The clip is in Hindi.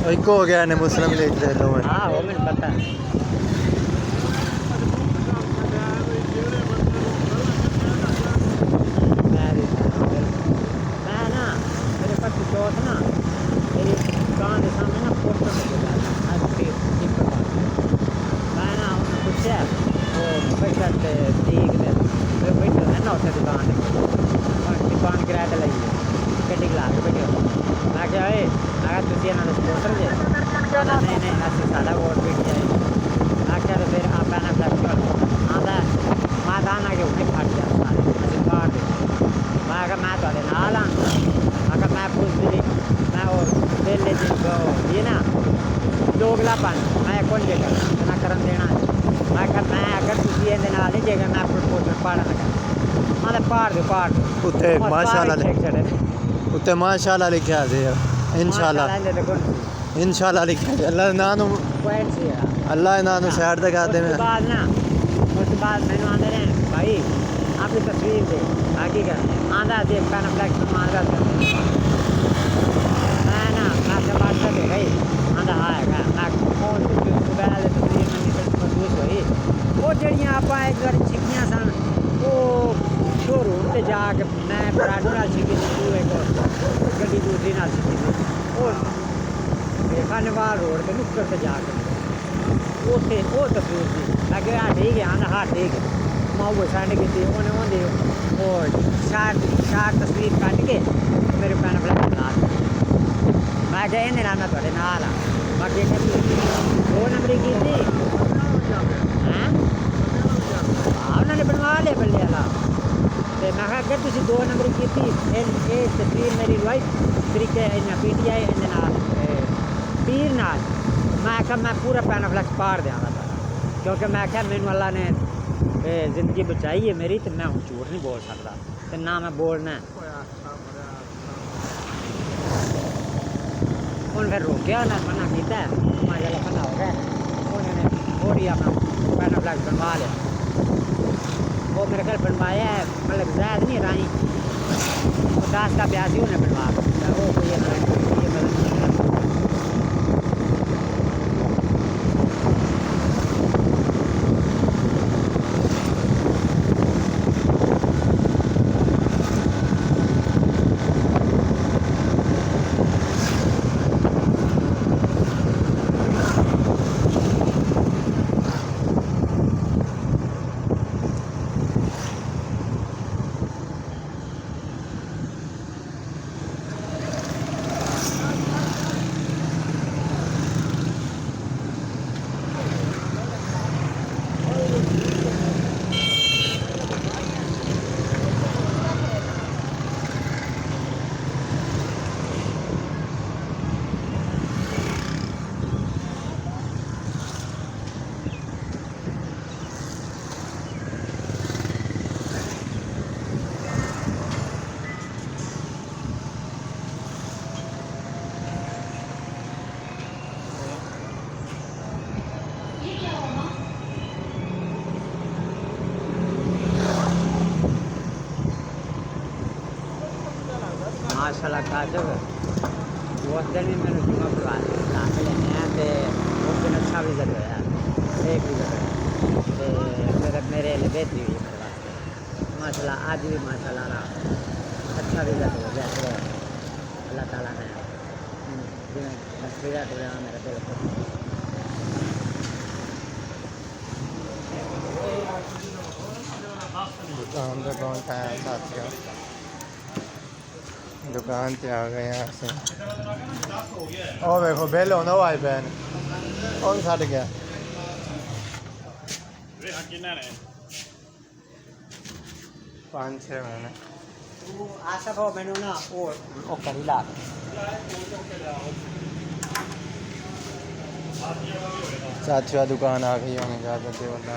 एक हो गया ने मुस्लिम लीग दे लो। हाँ वो मैंने पता है। मैं ना मेरे पास चौथ ना मेरी दुकान के सामने ना पोस्टर लगे आइसक्रीम मैं ना उन्हें पूछा वो पैसा ठीक है फिर बैठो है ना उसे दुकान दुकान किराए पर लगी गड्डी ला के बैठे मैं क्या मैं तुझे ना पोस्टर जे नहीं नहीं ऐसे साढ़ा वोट बैठ जाए मैं क्या तो फिर आप ना फ्लैक्चर आता मैं दाना के उठे फट गया सारे ऐसे फाड़ दे मैं थोड़े नाल हाँ मैं पूछ दी मैं वो पहले दिन ये ना दोगलापन मैं कौन जेकर ना करन देना मैं अगर तुझे ये नाल नहीं जेकर मैं पोस्टर पाड़ लगा मैं पाड़ दो उत्ते माशाल्लाह लिखा है इंशाल्लाह लिखा है अल्लाह नानु अल्लाह नानु साइड तक आते में उसके बाद मैंने आते हैं भाई आपकी तस्वीर दे आगे का आधा देख पाना फ्लैक्स मांगा मैं ना मैं से बात कर भाई आधा आएगा मैं फोन सुबह तस्वीर में महसूस हुई वो जड़ियाँ आप एक बार छिकियाँ सन वो शोरूम से जाके मैं पराठों नाल छिकी तू एक गड्डी दूसरी नाल छिकी वो खानेवाल रोड के नुक्कड़ से जाके उसे वो तस्वीर थी मैं कहा ठीक है आधा हाँ ठीक है मैं वो सेंड की थी उन्हें वो चार तस्वीर कट के मेरे पैन फ्लैक्स ला मैं क्या इन्हें मैं थोड़े नाल हाँ बाकी 2 नंबरी की थी हैं उन्होंने बनवा लिया बल्ले वाला तो मैं अगर तुम 2 नंबरी की थी ये तस्वीर मेरी लवाई तरीके इन्हें PTI इन्हें पीर नाल मैं पूरा पैन फ्लैक्स पार देंगा क्योंकि मैं क्या मैनू अल्लाह ने जिंदगी बचाई है मेरी तो मैं हूँ झूठ नहीं बोल सकता तो ना मैं बोलना उन्हें फिर रोकिया ना मना किया मैं जल्द फना हो गया उन्होंने और ही अपना पैन फ्लैक्स बनवा लिया वो मेरे घर बनवाया है मतलब ज़्यादा नहीं राई 50 का 82 उन्हें बनवा वो कोई माशाल्लाह काजब उस दिन भी मैंने जुम्मा पढ़वा लेने हैं तो उस दिन अच्छा रिजल्ट होया एक रिजल्ट तो मेरे लिए बेहतरी हुई मेरे वास्ते माशाल्लाह आज भी माशाल्लाह अच्छा रिजल्ट हो गया तो अल्लाह ताला ने रिजल्ट हो मेरा दिल दुकान पे पहुँचा है साथियों दुकान पे आ गए यहाँ से ओ देखो बेल होना हुआ है बहन कौन छट गया 5-6 महीने आसफ हो मैंने ना वो करी ला साथियों दुकान आ गई होने इजाज़त दे वरना